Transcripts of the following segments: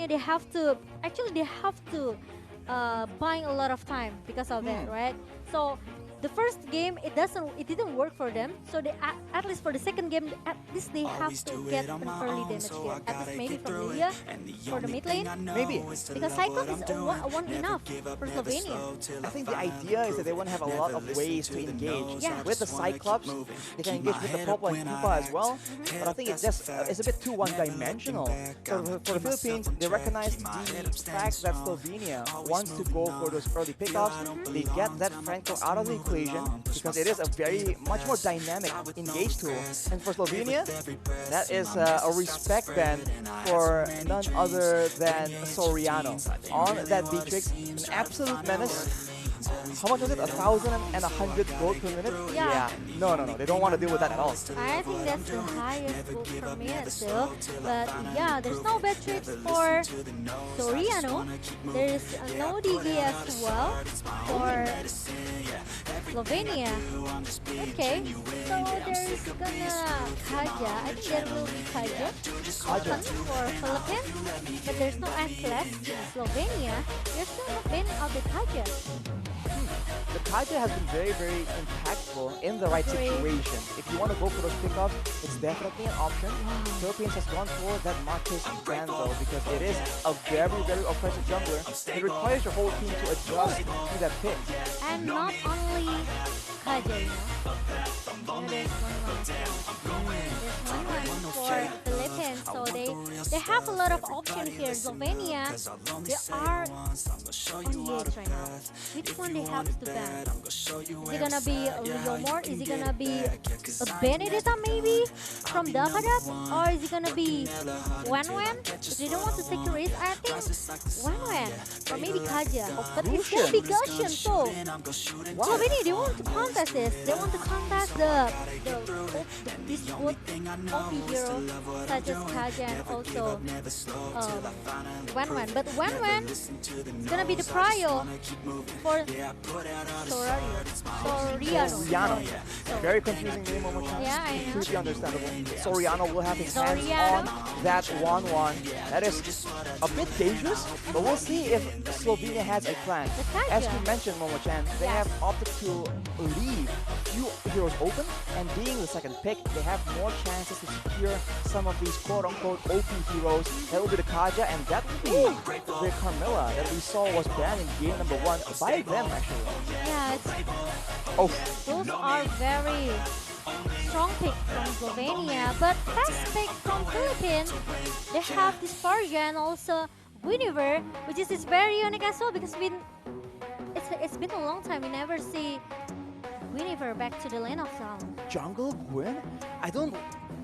Slovenia, they have to buying a lot of time because of that, right? So the first game it didn't work for them. So they at least for the second game, at least they have to get an early damage here. At least maybe from Lilia for the mid lane. Maybe. Because Cyclops is one enough for Slovenia. I think the idea is that they want to have a lot of ways to engage. Yeah. With the Cyclops, they can engage with the Popo and Koopa as well. But I think it's just it's a bit too one-dimensional. So for the Philippines, they recognize the fact that Slovenia wants to go for those early pickoffs. They get that Franco out of the equation because it is a very much more dynamic engage tool. And for Slovenia, that is a respect band for none other than Soriano. On that Beatrix, an absolute menace. How much was it? 1,100 gold per minute? Yeah. No, they don't want to deal with that at all. I think that's the highest goal per minute still. But yeah, there's no bad tricks for Soriano. There's no DB as well for Slovenia. Okay, so there's gonna Kaja. I think there will be Kaja open for Philippines. But there's no Atlas in Slovenia. There's still not been out the Kaja. The Kaja has been very, very impactful in the right situation. If you want to go for those pickups, it's definitely an option. Philippines has gone for that Marcus plan though because it is a very, very offensive jungler. It requires your whole team to adjust to that pick. And not only Kaja, you know. There's one for Philippines, so they have a lot of options here. Slovenia, they are on the edge right now. Which one they have to ban? Is it gonna be Leomord? Is it gonna be a Benedetta maybe from Dakadap? Or is it gonna be Wan? If they don't want to take a risk, I think Wan. Or maybe Kaja. But it's gonna be Gushian, so Slovenia, they want to contest this. They want to contest this good OP hero such as Kaja and also Wan. But Wan is gonna be the prio for Soriano. Very confusing name, one more time. Yeah, I know. Completely understandable. Soriano will have his hands on that 1-1. That is a bit dangerous, but we'll see if Slovenia has a plan. As you mentioned, Momo-chan, they have opted to leave a few heroes open, and being the second pick, they have more chances to secure some of these quote-unquote OP heroes. That will be the Kaja, and that will be the Carmilla that we saw was banned in game number 1 by them, actually. Yeah, those are very strong pick from Slovenia, but fast pick from Philippines. They have this Farja and also Guinevere, which is very unique as well because it's been a long time we never see Guinevere back to the lane of Sound. Jungle Gwyn?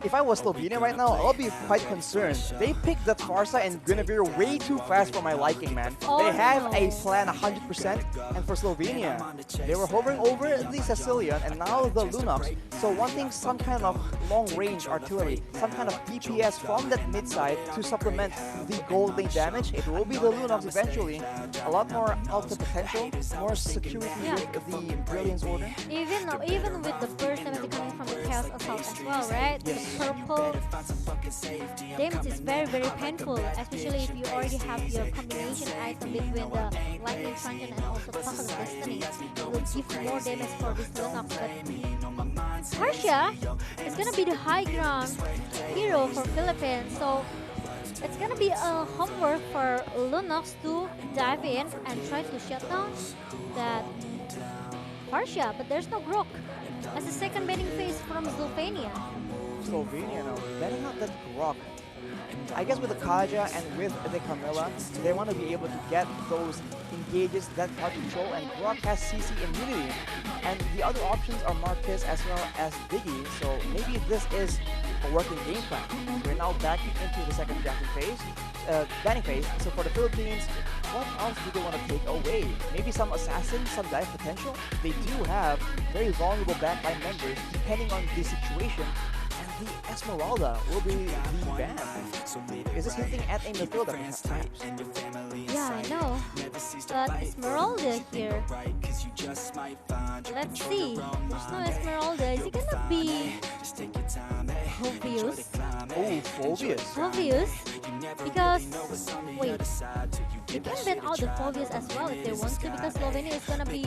If I was Slovenia right now, I'll be quite concerned. They picked that Farsa and Guinevere way too fast for my liking, man. They have a plan 100%, and for Slovenia, they were hovering over the Sicilian and now the Lunox. So wanting some kind of long-range artillery, some kind of DPS from that mid-side to supplement the gold lane damage, it will be the Lunox eventually. A lot more ultimate potential, more security with the Brilliance Order. Even with the burst damage coming from the Chaos Assault as well, right? Yes. The purple damage is very, very painful, especially if you already have your combination item between the Lightning Truncheon and also Puzzle of Destiny. It will give more damage for this Lunox, but Harsha is gonna be the high ground hero for Philippines, so it's gonna be a homework for Lunox to dive in and try to shut down that Harsha, but there's no Grok as the second banning phase from Slovenia. Slovenia, no. Better not that Grok. I guess with the Kaja and with the Carmilla, they want to be able to get those engages, that crowd control, and Grok has CC immunity. And the other options are Marcus as well as Biggie, so maybe this is a working game plan. We're now back into the second banning phase. So for the Philippines, what else do they want to take away? Maybe some assassins, some dive potential? They do have very vulnerable backline members depending on the situation. And the Esmeralda will be the ban. Is this hinting at a midfielder perhaps? Yeah, I know. But Esmeralda here. Let's see. There's no Esmeralda. Is it gonna be Phobius? Oh, Phobius. Phobius? Because, wait, You can bet out the Phobius as well if they want to, because Slovenia is gonna be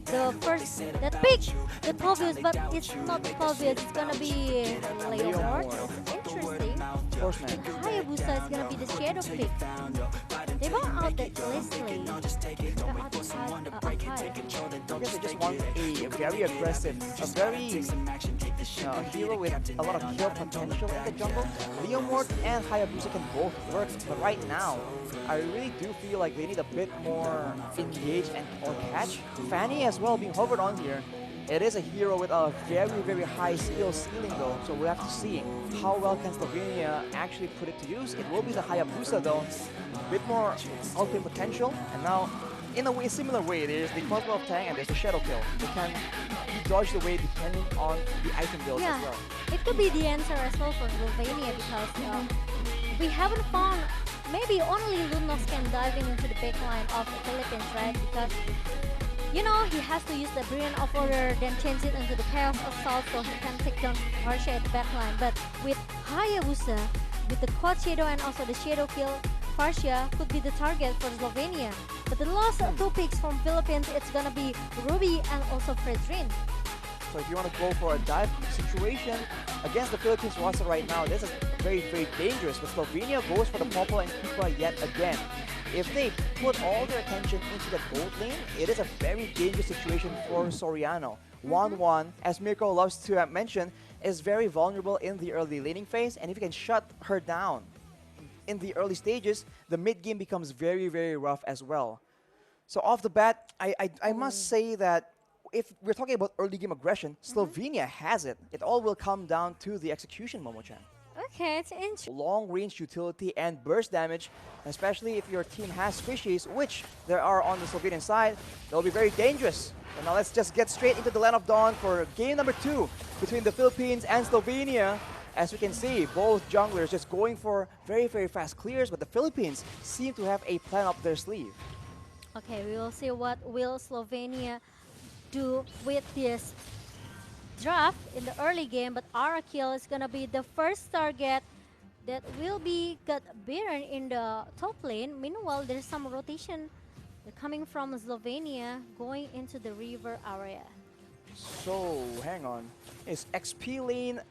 the first that pick the Phobius, but it's not the Phobius, it's gonna be Leomord. It's interesting. Horseman. Hayabusa is gonna be the shadow pick. They bought out that Leslie. I guess they just want a very aggressive, a very hero with a lot of kill potential in the jungle. Leomord and Hayabusa can both work, but right now, I really do feel like they need a bit more engage and or catch. Fanny as well being hovered on here. It is a hero with a very, very high skill ceiling though, so we'll have to see how well can Slovenia actually put it to use. It will be the Hayabusa though, a bit more ultimate potential, and now in a way, similar way, there's the Cosmo of Tang and there's the Shadow Kill. They can dodge the way depending on the item builds as well. It could be the answer as well for Slovenia, because we haven't found, maybe only Lunos can dive into the backline of the Philippines, right? Because you know, he has to use the Brilliant of Order, then change it into the Chaos Assault so he can take down Harsha at the backline. But with Hayabusa, with the Quad Shadow and also the Shadow Kill, Harsha could be the target for Slovenia. But the last two picks from Philippines, it's gonna be Ruby and also Fredrin. So if you want to go for a dive situation against the Philippines roster right now, this is very, very dangerous. But Slovenia goes for the Popo and Kippa yet again. If they put all their attention into the gold lane, it is a very dangerous situation for Soriano. 1-1, as Mirko loves to mention, is very vulnerable in the early laning phase, and if you can shut her down in the early stages, the mid game becomes very, very rough as well. So off the bat, I must say that if we're talking about early game aggression, Slovenia has it. It all will come down to the execution, Momo-chan. Okay, it's interesting. Long range utility and burst damage, especially if your team has squishies, which there are on the Slovenian side, they'll be very dangerous. So now let's just get straight into the Land of Dawn for game number 2 between the Philippines and Slovenia. As we can see, both junglers just going for very, very fast clears, but the Philippines seem to have a plan up their sleeve. Okay, we will see what will Slovenia do with this draft in the early game, but Arakil is gonna be the first target that will be got beaten in the top lane. Meanwhile, there's some rotation coming from Slovenia going into the river area. So, hang on. Is XP lane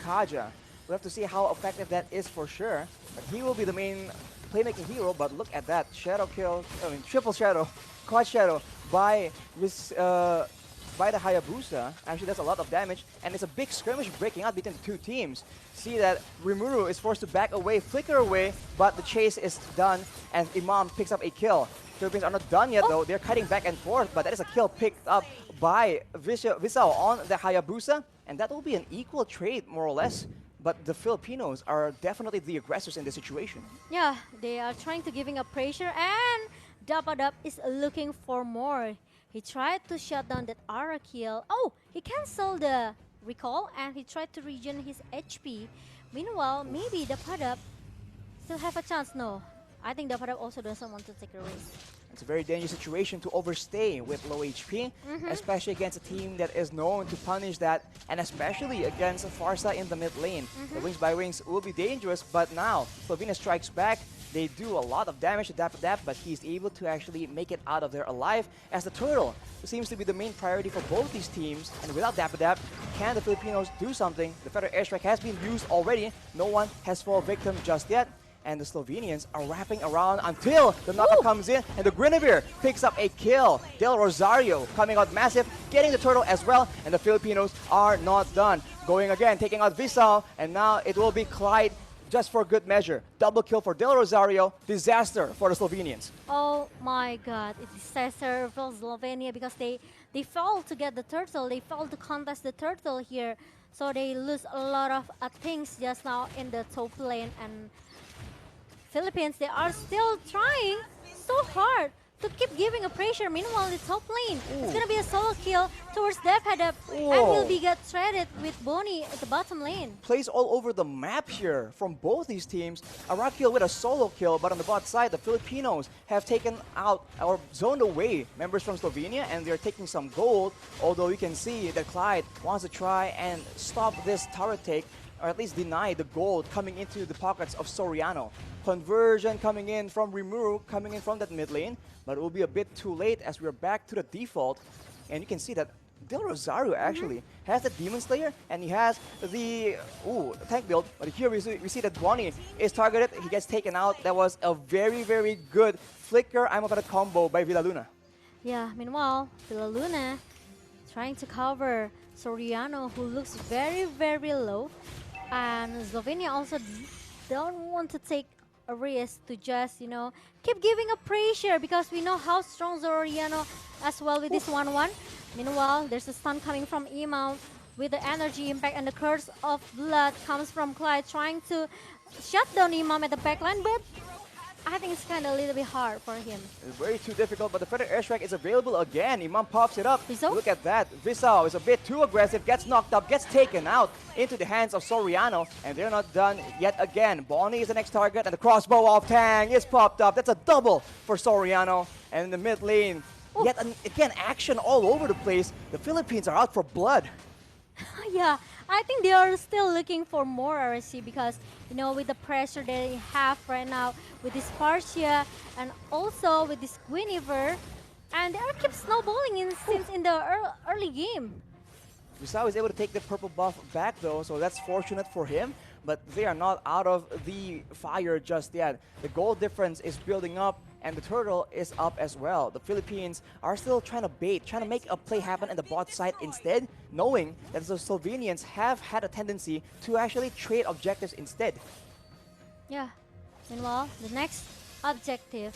Kaja? We'll have to see how effective that is for sure. But he will be the main playmaking hero, but look at that. Shadow kill, triple shadow, quad shadow by this by the Hayabusa. Actually, that's a lot of damage, and it's a big skirmish breaking out between the two teams. See that Rimuru is forced to back away, flicker away, but the chase is done, and Imam picks up a kill. Philippines are not done yet though, they're cutting back and forth, but that is a kill picked up by Visao on the Hayabusa, and that will be an equal trade, more or less. But the Filipinos are definitely the aggressors in this situation. Yeah, they are trying to giving up pressure, and Dapadap is looking for more. He tried to shut down that Aura kill. Oh, he canceled the recall and he tried to regen his HP. Meanwhile, maybe Dapadap still have a chance. No, I think Dapadap also doesn't want to take a risk. It's a very dangerous situation to overstay with low HP, especially against a team that is known to punish that, and especially against Farsa in the mid lane. The Wings by Wings will be dangerous, but now Slovenia strikes back. They do a lot of damage to Dap, but he's able to actually make it out of there alive, as the turtle seems to be the main priority for both these teams. And without Dap, can the Filipinos do something? The Feather Airstrike has been used already. No one has fallen victim just yet. And the Slovenians are wrapping around until the knockup comes in, and the Guinevere picks up a kill. Del Rosario coming out massive, getting the turtle as well, and the Filipinos are not done. Going again, taking out Visao, and now it will be Clyde just for good measure. Double kill for Del Rosario, disaster for the Slovenians. Oh my god, it's disaster for Slovenia because they failed to get the turtle, they failed to contest the turtle here. So they lose a lot of things just now in the top lane, and Philippines, they are still trying so hard to keep giving a pressure. Meanwhile, the top lane, it's gonna be a solo kill towards Dephead, and will be get threaded with Bonnie at the bottom lane. Plays all over the map here from both these teams. Arakil with a solo kill, but on the bot side, the Filipinos have taken out or zoned away members from Slovenia, and they're taking some gold. Although you can see that Clyde wants to try and stop this turret take or at least deny the gold coming into the pockets of Soriano. Conversion coming in from Rimuru, coming in from that mid lane, but it will be a bit too late as we're back to the default. And you can see that Del Rosario actually has the Demon Slayer and he has the tank build. But here we see that Bonnie is targeted. He gets taken out. That was a very, very good flicker I'm about combo by Villaluna. Yeah, meanwhile, Villaluna trying to cover Soriano, who looks very, very low. And Slovenia also don't want to take a risk to just, you know, keep giving a pressure because we know how strong Soriano as well with this 1-1. Meanwhile, there's a stun coming from Imam with the energy impact, and the curse of blood comes from Clyde trying to shut down Imam at the backline, but I think it's kind of a little bit hard for him. It's very too difficult, but the Feather Airstrike is available again. Imam pops it up. Visao? Look at that. Visao is a bit too aggressive, gets knocked up, gets taken out into the hands of Soriano, and they're not done yet again. Bonnie is the next target, and the crossbow of Tang is popped up. That's a double for Soriano. And in the mid lane, yet again, action all over the place. The Philippines are out for blood. Yeah, I think they are still looking for more RSC because, you know, with the pressure they have right now with this Partia and also with this Guinevere, and they are keep snowballing since in the early game. Visao is able to take the purple buff back though, so that's fortunate for him. But they are not out of the fire just yet. The goal difference is building up, and the turtle is up as well. The Philippines are still trying to bait, trying to make a play happen at the bot side instead, knowing that the Slovenians have had a tendency to actually trade objectives instead. Yeah. Meanwhile, the next objective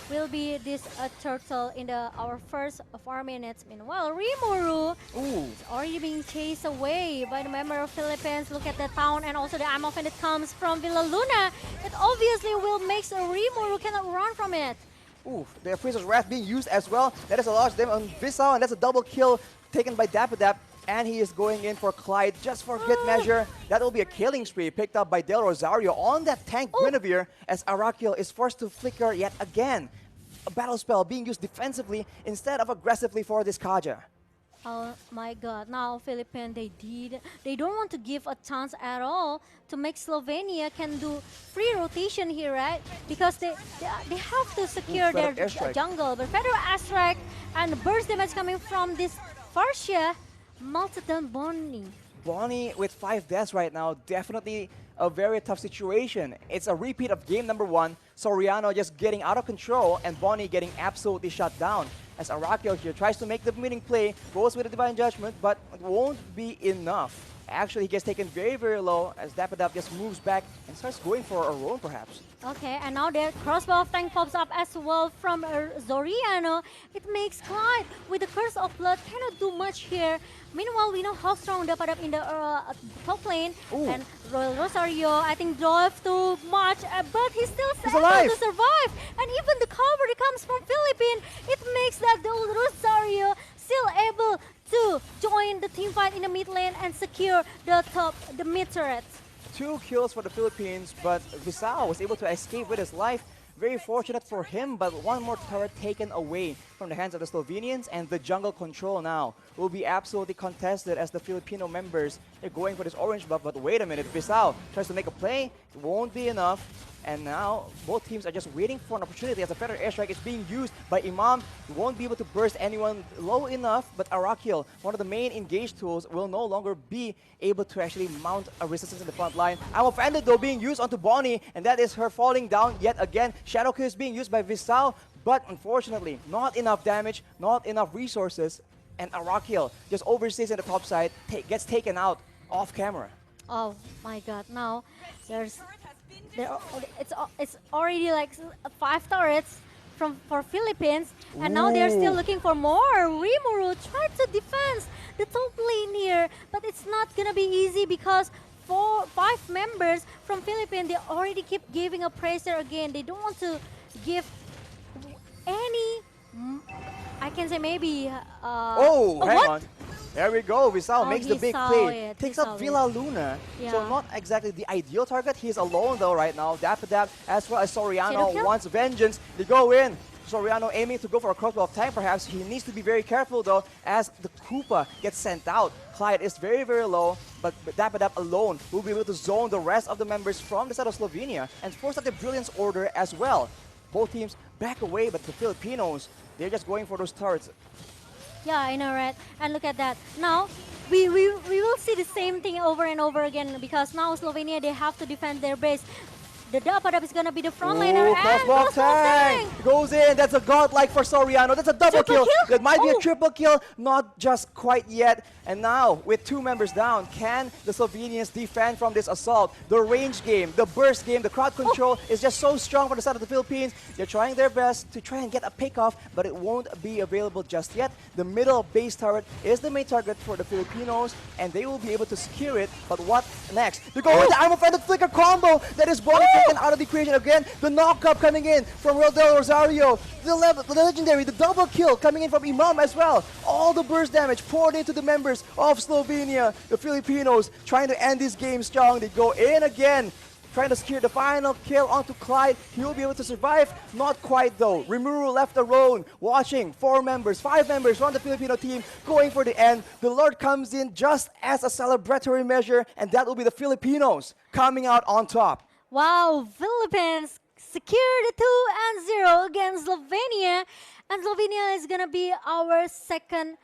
will be this turtle in our first 4 minutes. Meanwhile, Rimuru is already being chased away by the member of Philippines. Look at the town and also the ammo when it comes from Villaluna. It obviously will make Rimuru cannot run from it. The Priest's Wrath being used as well. That is a large damage on Visao, and that's a double kill taken by Dapadap. And he is going in for Clyde just for good measure. That will be a killing spree picked up by Del Rosario on that tank Guinevere as Arakil is forced to flicker yet again. A battle spell being used defensively instead of aggressively for this Kaja. Oh my god, now Philippines, they don't want to give a chance at all to make Slovenia can do free rotation here, right? Because they have to secure their jungle. But Feather Airstrike and burst damage coming from this Farsia. Multi-done Bonnie. Bonnie with 5 deaths right now, definitely a very tough situation. It's a repeat of game number 1, Soriano just getting out of control and Bonnie getting absolutely shut down. As Arakil here tries to make the winning play, goes with a Divine Judgment, but it won't be enough. Actually, he gets taken very, very low as Dapadap just moves back and starts going for a roam perhaps. Okay, and now the crossbow of Tank pops up as well from Soriano. It makes Clyde with the Curse of Blood cannot do much here. Meanwhile, we know how strong Dapadap in the top lane. And Rosario, I think, drove too much, but he's still able to survive. And even the cover that comes from Philippines, it makes that Rosario still able to join the team fight in the mid lane and secure the mid turret. 2 kills for the Philippines, but Visao was able to escape with his life. Very fortunate for him, but one more turret taken away from the hands of the Slovenians, and the jungle control now will be absolutely contested as the Filipino members are going for this orange buff. But wait a minute, Visao tries to make a play, it won't be enough. And now both teams are just waiting for an opportunity as the Feather Airstrike is being used by Imam. He won't be able to burst anyone low enough, but Arakil, one of the main engage tools, will no longer be able to actually mount a resistance in the front line. I'm offended though being used onto Bonnie, and that is her falling down yet again. Shadow Kill is being used by Visao, but unfortunately, not enough damage, not enough resources, and Arakil just overstays in the top side, gets taken out off camera. Oh my god, now it's already like 5 turrets for Philippines, and now they're still looking for more. Rimuru tried to defend the top lane here, but it's not gonna be easy because 5 members from Philippines, they already keep giving a pressure again. They don't want to give any, I can say maybe hang on. There we go. Visao makes the big play. Takes up Villaluna. Yeah. So not exactly the ideal target. He's alone though right now. Dapadap as well as Soriano wants vengeance. They go in. Soriano aiming to go for a crossbow of tank perhaps. He needs to be very careful though as the Koopa gets sent out. Clyde is very, very low, but Dapadap alone will be able to zone the rest of the members from the side of Slovenia and force out the Brilliance Order as well. Both teams back away, but the Filipinos, they're just going for those turrets. Yeah, I know, right? And look at that. Now, we will see the same thing over and over again because now Slovenia, they have to defend their base. The Dapadap is going to be the frontliner. And crossbow tank goes in. That's a godlike for Soriano. That's a double kill. That might be a triple kill. Not just quite yet. And now, with 2 members down, can the Slovenians defend from this assault? The range game, the burst game, the crowd control is just so strong for the side of the Philippines. They're trying their best to try and get a pick off, but it won't be available just yet. The middle base turret is the main target for the Filipinos, and they will be able to secure it. But what next? They're going with the Arm of Fended Flicker combo that is body taken out of the equation again. The knock-up coming in from Rodel Rosario. The legendary, the double kill coming in from Imam as well. All the burst damage poured into the members of Slovenia. The Filipinos trying to end this game strong. They go in again, trying to secure the final kill onto Clyde. He will be able to survive. Not quite though. Rimuru left alone, watching 4 members, 5 members from the Filipino team going for the end. The Lord comes in just as a celebratory measure, and that will be the Filipinos coming out on top. Wow, Philippines secured 2-0 against Slovenia. And Slovenia is going to be our second